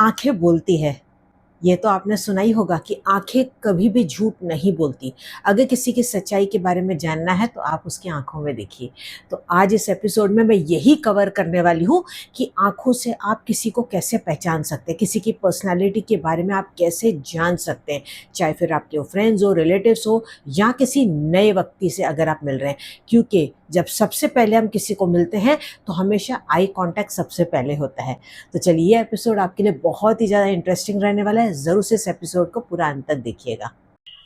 आंखें बोलती है। ये तो आपने सुना ही होगा कि आंखें कभी भी झूठ नहीं बोलती। अगर किसी की सच्चाई के बारे में जानना है तो आप उसकी आंखों में देखिए। तो आज इस एपिसोड में मैं यही कवर करने वाली हूँ कि आंखों से आप किसी को कैसे पहचान सकते हैं, किसी की पर्सनालिटी के बारे में आप कैसे जान सकते हैं, चाहे फिर आपके फ्रेंड्स हो, रिलेटिव्स हो या किसी नए व्यक्ति से अगर आप मिल रहे हैं। क्योंकि जब सबसे पहले हम किसी को मिलते हैं तो हमेशा आई कांटेक्ट सबसे पहले होता है। तो चलिए, ये एपिसोड आपके लिए बहुत ही ज़्यादा इंटरेस्टिंग रहने वाला है। ज़रूर से इस एपिसोड को पूरा अंत तक देखिएगा।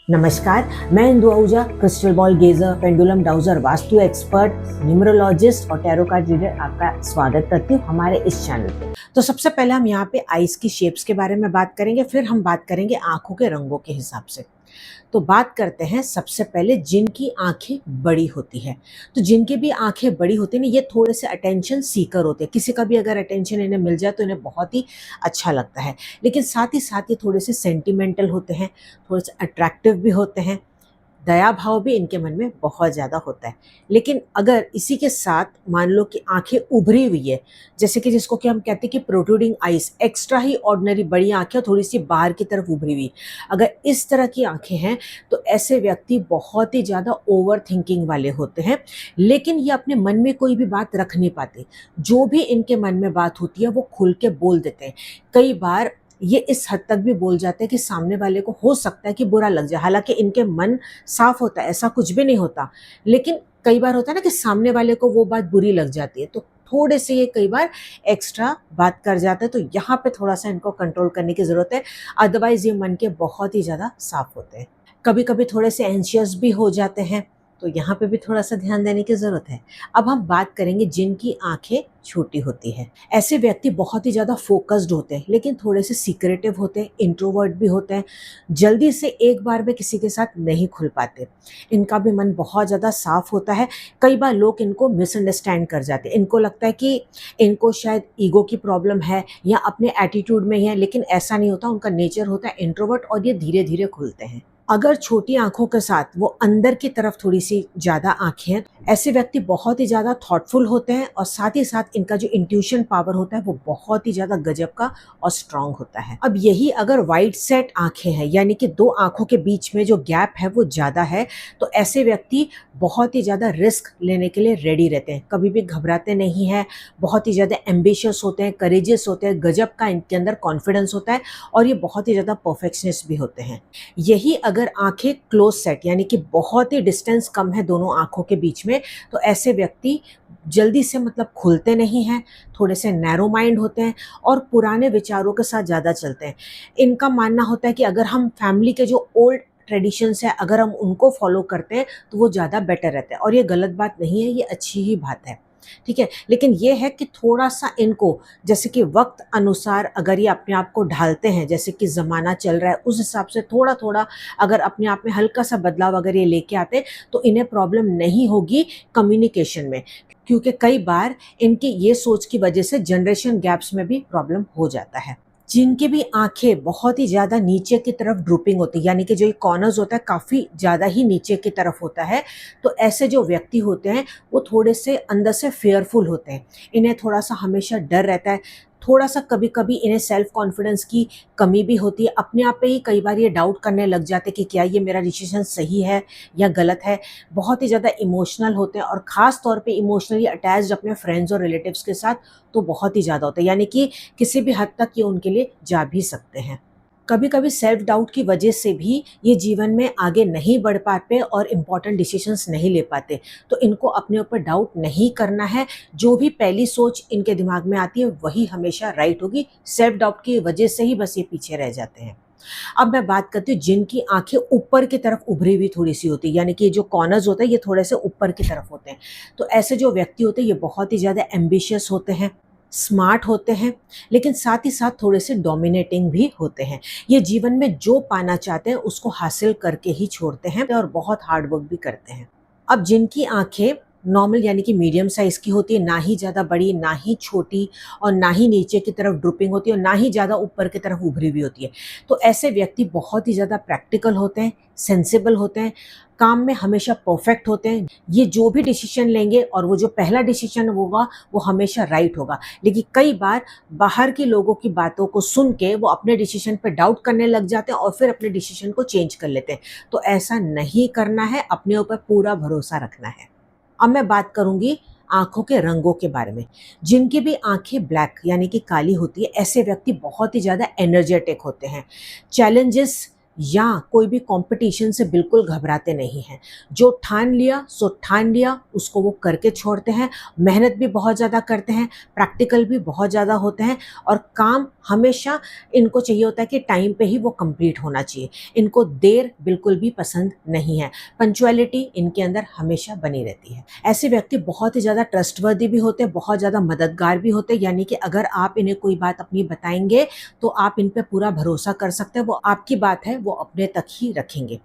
नमस्कार, मैं Indu Ahuja, crystal ball gazer, pendulum dowser, Vastu expert, numerologist और टैरो कार्ड रीडर आपका स्वागत करती हूँ हमारे इस चैनल पे। तो सबसे पहले हम यहाँ पे आइज की शेप्स के बारे में बात करेंगे, फिर हम बात करेंगे आंखों के रंगों के हिसाब से। तो बात करते हैं सबसे पहले जिनकी आंखें बड़ी होती है। तो जिनकी भी आंखें बड़ी होती है ना, ये थोड़े से अटेंशन सीकर होते हैं। किसी का भी अगर अटेंशन इन्हें मिल जाए तो इन्हें बहुत ही अच्छा लगता है। लेकिन साथ ही साथ ये थोड़े से सेंटिमेंटल होते हैं, थोड़े से अट्रैक्टिव भी होते हैं। दया भाव भी इनके मन में बहुत ज़्यादा होता है। लेकिन अगर इसी के साथ मान लो कि आंखें उभरी हुई है, जैसे कि जिसको कि हम कहते हैं कि प्रोट्रूडिंग आइज, एक्स्ट्रा ही ऑर्डिनरी बड़ी आंखें थोड़ी सी बाहर की तरफ उभरी हुई, अगर इस तरह की आंखें हैं तो ऐसे व्यक्ति बहुत ही ज़्यादा ओवर थिंकिंग वाले होते हैं। लेकिन ये अपने मन में कोई भी बात रख नहीं पाते। जो भी इनके मन में बात होती है वो खुल के बोल देते हैं। कई बार ये इस हद तक भी बोल जाते हैं कि सामने वाले को हो सकता है कि बुरा लग जाए। हालांकि इनके मन साफ होता है, ऐसा कुछ भी नहीं होता। लेकिन कई बार होता है ना कि सामने वाले को वो बात बुरी लग जाती है, तो थोड़े से ये कई बार एक्स्ट्रा बात कर जाते हैं। तो यहाँ पे थोड़ा सा इनको कंट्रोल करने की जरूरत है। अदरवाइज ये मन के बहुत ही ज्यादा साफ होते हैं। कभी कभी थोड़े से एंशियस भी हो जाते हैं, तो यहाँ पे भी थोड़ा सा ध्यान देने की जरूरत है। अब हम बात करेंगे जिनकी आंखें छोटी होती है। ऐसे व्यक्ति बहुत ही ज्यादा फोकस्ड होते हैं, लेकिन थोड़े से सीक्रेटिव होते हैं, इंट्रोवर्ट भी होते हैं। जल्दी से एक बार में किसी के साथ नहीं खुल पाते। इनका भी मन बहुत ज्यादा साफ होता है। कई बार लोग इनको मिसअंडरस्टैंड कर जाते हैं। इनको लगता है कि इनको शायद ईगो की प्रॉब्लम है या अपने एटीट्यूड में ही है, लेकिन ऐसा नहीं होता। उनका नेचर होता है इंट्रोवर्ट और ये धीरे धीरे खुलते हैं। अगर छोटी आंखों के साथ वो अंदर की तरफ थोड़ी सी ज्यादा आंखें हैं, ऐसे व्यक्ति बहुत ही ज्यादा थॉटफुल होते हैं और साथ ही साथ इनका जो इंट्यूशन पावर होता है वो बहुत ही ज्यादा गजब का और स्ट्रांग होता है। अब यही अगर वाइड सेट आंखें हैं, यानी कि दो आंखों के बीच में जो गैप है वो ज्यादा है, तो ऐसे व्यक्ति बहुत ही ज्यादा रिस्क लेने के लिए रेडी रहते हैं, कभी भी घबराते नहीं है। बहुत ही ज्यादा एम्बिशियस होते हैं, करेजियस होते हैं, गजब का इनके अंदर कॉन्फिडेंस होता है और ये बहुत ही ज्यादा परफेक्शनिस्ट भी होते हैं। यही अगर आंखें क्लोज सेट, यानी कि बहुत ही डिस्टेंस कम है दोनों आंखों के बीच में, तो ऐसे व्यक्ति जल्दी से मतलब खुलते नहीं हैं, थोड़े से नैरो माइंड होते हैं और पुराने विचारों के साथ ज़्यादा चलते हैं। इनका मानना होता है कि अगर हम फैमिली के जो ओल्ड ट्रेडिशंस है अगर हम उनको फॉलो करते हैं तो वो ज़्यादा बेटर रहता है। और ये गलत बात नहीं है, ये अच्छी ही बात है। ठीक है, लेकिन ये है कि थोड़ा सा इनको, जैसे कि वक्त अनुसार अगर ये अपने आप को ढालते हैं, जैसे कि ज़माना चल रहा है उस हिसाब से थोड़ा थोड़ा अगर अपने आप में हल्का सा बदलाव अगर ये लेके आते हैं तो इन्हें प्रॉब्लम नहीं होगी कम्युनिकेशन में। क्योंकि कई बार इनकी ये सोच की वजह से जनरेशन गैप्स में भी प्रॉब्लम हो जाता है। जिनकी भी आंखें बहुत ही ज्यादा नीचे की तरफ ड्रूपिंग होती है, यानी कि जो कॉर्नर्स होता है काफी ज्यादा ही नीचे की तरफ होता है, तो ऐसे जो व्यक्ति होते हैं वो थोड़े से अंदर से फेयरफुल होते हैं। इन्हें थोड़ा सा हमेशा डर रहता है। थोड़ा सा कभी कभी इन्हें सेल्फ कॉन्फिडेंस की कमी भी होती है। अपने आप पे ही कई बार ये डाउट करने लग जाते हैं कि क्या ये मेरा डिसीजन सही है या गलत है। बहुत ही ज़्यादा इमोशनल होते हैं और ख़ास तौर पे इमोशनली अटैच्ड अपने फ्रेंड्स और रिलेटिव्स के साथ तो बहुत ही ज़्यादा होते हैं, यानी कि किसी भी हद तक ये उनके लिए जा भी सकते हैं। कभी कभी सेल्फ डाउट की वजह से भी ये जीवन में आगे नहीं बढ़ पाते और इम्पॉर्टेंट डिसीजंस नहीं ले पाते। तो इनको अपने ऊपर डाउट नहीं करना है। जो भी पहली सोच इनके दिमाग में आती है वही हमेशा राइट होगी। सेल्फ डाउट की वजह से ही बस ये पीछे रह जाते हैं। अब मैं बात करती हूँ जिनकी आंखें ऊपर की तरफ उभरी हुई थोड़ी सी होती है, यानी कि जो कॉर्नर्स होते हैं ये थोड़े से ऊपर की तरफ होते हैं। तो ऐसे जो व्यक्ति होते हैं ये बहुत ही ज़्यादा एम्बिशियस होते हैं, स्मार्ट होते हैं, लेकिन साथ ही साथ थोड़े से डोमिनेटिंग भी होते हैं। ये जीवन में जो पाना चाहते हैं उसको हासिल करके ही छोड़ते हैं और बहुत हार्ड वर्क भी करते हैं। अब जिनकी आंखें नॉर्मल यानी कि मीडियम साइज़ की होती है, ना ही ज़्यादा बड़ी, ना ही छोटी और ना ही नीचे की तरफ ड्रूपिंग होती है और ना ही ज़्यादा ऊपर की तरफ उभरी हुई होती है। तो ऐसे व्यक्ति बहुत ही ज़्यादा प्रैक्टिकल होते हैं, सेंसिबल होते हैं, काम में हमेशा परफेक्ट होते हैं। ये जो भी डिसीजन लेंगे और वो जो पहला डिसीजन होगा वो हमेशा राइट होगा। लेकिन कई बार बाहर के लोगों की बातों को सुन के वो अपने डिसीजन पे डाउट करने लग जाते हैं और फिर अपने डिसीजन को चेंज कर लेते हैं। तो ऐसा नहीं करना है, अपने ऊपर पूरा भरोसा रखना है। अब मैं बात करूंगी आंखों के रंगों के बारे में। जिनकी भी आंखें ब्लैक यानी कि काली होती है, ऐसे व्यक्ति बहुत ही ज़्यादा एनर्जेटिक होते हैं। चैलेंजेस या कोई भी कंपटीशन से बिल्कुल घबराते नहीं हैं। जो ठान लिया सो ठान लिया, उसको वो करके छोड़ते हैं। मेहनत भी बहुत ज़्यादा करते हैं, प्रैक्टिकल भी बहुत ज़्यादा होते हैं और काम हमेशा इनको चाहिए होता है कि टाइम पे ही वो कंप्लीट होना चाहिए। इनको देर बिल्कुल भी पसंद नहीं है। पंक्चुअलिटी इनके अंदर हमेशा बनी रहती है। ऐसे व्यक्ति बहुत ही ज़्यादा ट्रस्टवर्दी भी होते हैं, बहुत ज़्यादा मददगार भी होते हैं, यानी कि अगर आप इन्हें कोई बात अपनी बताएंगे तो आप इन पे पूरा भरोसा कर सकते हैं। वो आपकी बात है वो अपने तक ही रखेंगे।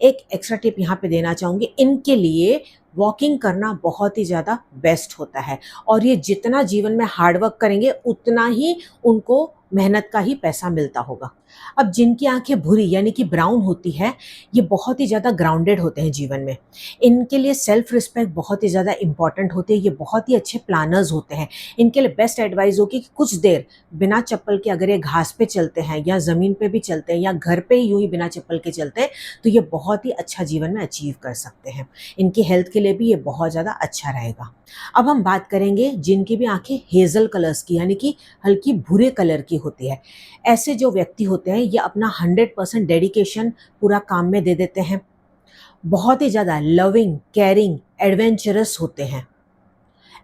एक एक्स्ट्रा टिप यहाँ पे देना चाहूँगी, इनके लिए वॉकिंग करना बहुत ही ज़्यादा बेस्ट होता है और ये जितना जीवन में हार्डवर्क करेंगे उतना ही उनको मेहनत का ही पैसा मिलता होगा। अब जिनकी आंखें भूरी यानी कि ब्राउन होती है, ये बहुत ही ज़्यादा ग्राउंडेड होते हैं जीवन में। इनके लिए सेल्फ रिस्पेक्ट बहुत ही ज़्यादा इंपॉर्टेंट होती है। ये बहुत ही अच्छे प्लानर्स होते हैं। इनके लिए बेस्ट एडवाइस होगी कि कुछ देर बिना चप्पल के अगर ये घास पे चलते हैं या ज़मीन पे भी चलते हैं या घर पे ही यूं ही बिना चप्पल के चलते हैं तो ये बहुत ही अच्छा जीवन में अचीव कर सकते हैं। इनकी हेल्थ के लिए भी ये बहुत ज़्यादा अच्छा रहेगा। अब हम बात करेंगे जिनकी भी आंखें हेजल कलर्स की यानी कि हल्की भूरे कलर की होती है। ऐसे जो व्यक्ति होते हैं ये अपना 100% डेडिकेशन पूरा काम में दे देते हैं। बहुत ही ज़्यादा लविंग, केयरिंग, एडवेंचरस होते हैं,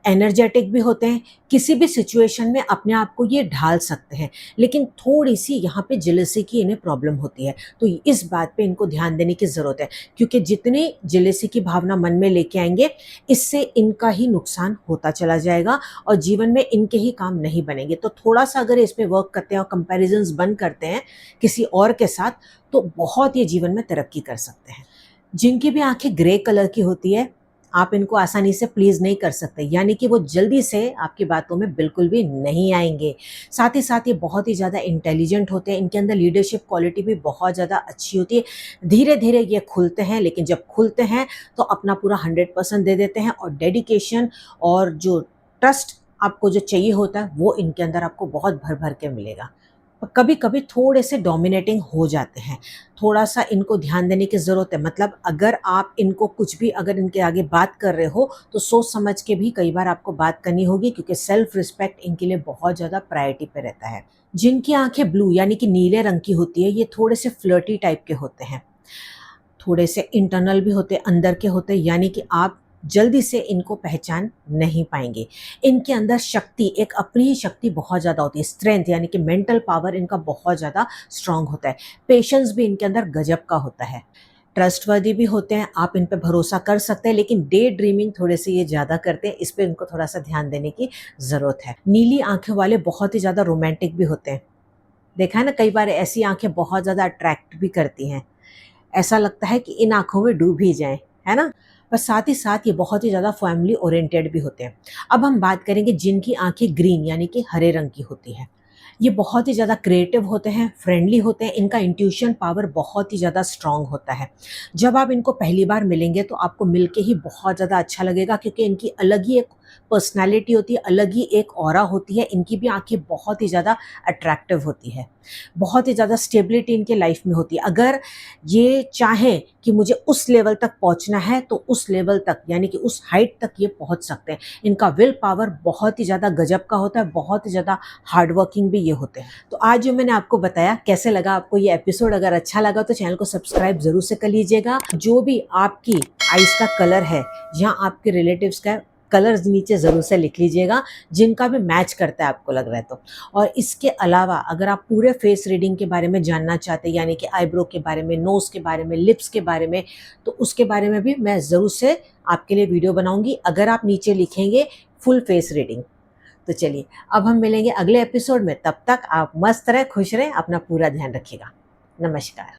एनर्जेटिक भी होते हैं। किसी भी सिचुएशन में अपने आप को ये ढाल सकते हैं, लेकिन थोड़ी सी यहाँ पे जेलसी की इन्हें प्रॉब्लम होती है। तो इस बात पे इनको ध्यान देने की ज़रूरत है, क्योंकि जितनी जेलसी की भावना मन में लेके आएंगे इससे इनका ही नुकसान होता चला जाएगा और जीवन में इनके ही काम नहीं बनेंगे। तो थोड़ा सा अगर इस पर वर्क करते हैं और कंपेरिजन्स बंद करते हैं किसी और के साथ तो बहुत ये जीवन में तरक्की कर सकते हैं। जिनकी भी आंखें ग्रे कलर की होती है, आप इनको आसानी से प्लीज़ नहीं कर सकते, यानी कि वो जल्दी से आपकी बातों में बिल्कुल भी नहीं आएंगे। साथ ही साथ ये बहुत ही ज़्यादा इंटेलिजेंट होते हैं, इनके अंदर लीडरशिप क्वालिटी भी बहुत ज़्यादा अच्छी होती है। धीरे धीरे ये खुलते हैं, लेकिन जब खुलते हैं तो अपना पूरा 100% दे देते हैं और डेडिकेशन और जो ट्रस्ट आपको जो चाहिए होता है वो इनके अंदर आपको बहुत भर भर के मिलेगा। कभी कभी थोड़े से डोमिनेटिंग हो जाते हैं, थोड़ा सा इनको ध्यान देने की ज़रूरत है। मतलब अगर आप इनको कुछ भी अगर इनके आगे बात कर रहे हो तो सोच समझ के भी कई बार आपको बात करनी होगी, क्योंकि सेल्फ रिस्पेक्ट इनके लिए बहुत ज़्यादा प्रायोरिटी पे रहता है। जिनकी आंखें ब्लू यानी कि नीले रंग की होती है, ये थोड़े से फ्लर्टी टाइप के होते हैं, थोड़े से इंटरनल भी होते हैं, अंदर के होते हैं, यानी कि आप जल्दी से इनको पहचान नहीं पाएंगे। इनके अंदर शक्ति, एक अपनी ही शक्ति बहुत ज़्यादा होती है, स्ट्रेंथ यानी कि मेंटल पावर इनका बहुत ज़्यादा स्ट्रांग होता है। पेशेंस भी इनके अंदर गजब का होता है। ट्रस्टवर्दी भी होते हैं, आप इन पे भरोसा कर सकते हैं, लेकिन डे ड्रीमिंग थोड़े से ये ज़्यादा करते हैं, इस पे इनको थोड़ा सा ध्यान देने की ज़रूरत है। नीली आंखें वाले बहुत ही ज़्यादा रोमांटिक भी होते हैं। देखा है ना, कई बार ऐसी आंखें बहुत ज़्यादा अट्रैक्ट भी करती हैं, ऐसा लगता है कि इन आँखों में डूब ही जाएँ, है ना? पर साथ ही साथ ये बहुत ही ज़्यादा फैमिली ओरिएंटेड भी होते हैं। अब हम बात करेंगे जिनकी आँखें ग्रीन यानी कि हरे रंग की होती हैं। ये बहुत ही ज़्यादा क्रिएटिव होते हैं, फ्रेंडली होते हैं, इनका इंट्यूशन पावर बहुत ही ज़्यादा स्ट्रॉन्ग होता है। जब आप इनको पहली बार मिलेंगे तो आपको मिलके ही बहुत ज़्यादा अच्छा लगेगा, क्योंकि इनकी अलग ही एक पर्सनैलिटी होती है, अलग ही एक ऑरा होती है। इनकी भी आँखें बहुत ही ज़्यादा अट्रैक्टिव होती है, बहुत ही ज़्यादा स्टेबिलिटी इनके लाइफ में होती है। अगर ये चाहें कि मुझे उस लेवल तक पहुँचना है तो उस लेवल तक यानी कि उस हाइट तक ये पहुँच सकते हैं। इनका विल पावर बहुत ही ज़्यादा गजब का होता है, बहुत ही ज़्यादा हार्ड वर्किंग भी ये होते हैं। तो आज जो मैंने आपको बताया, कैसे लगा आपको ये एपिसोड? अगर अच्छा लगा तो चैनल को सब्सक्राइब ज़रूर से कर लीजिएगा। जो भी आपकी आइज़ का कलर है या आपके रिलेटिव्स का कलर नीचे ज़रूर से लिख लीजिएगा, जिनका भी मैच करता है आपको लग रहा है तो। और इसके अलावा अगर आप पूरे फेस रीडिंग के बारे में जानना चाहते हैं, यानी कि आईब्रो के बारे में, नोज़ के बारे में, लिप्स के बारे में, तो उसके बारे में भी मैं ज़रूर से आपके लिए वीडियो बनाऊंगी, अगर आप नीचे लिखेंगे फुल फेस रीडिंग। तो चलिए, अब हम मिलेंगे अगले एपिसोड में। तब तक आप मस्त रहें, खुश रहें, अपना पूरा ध्यान रखिएगा। नमस्कार।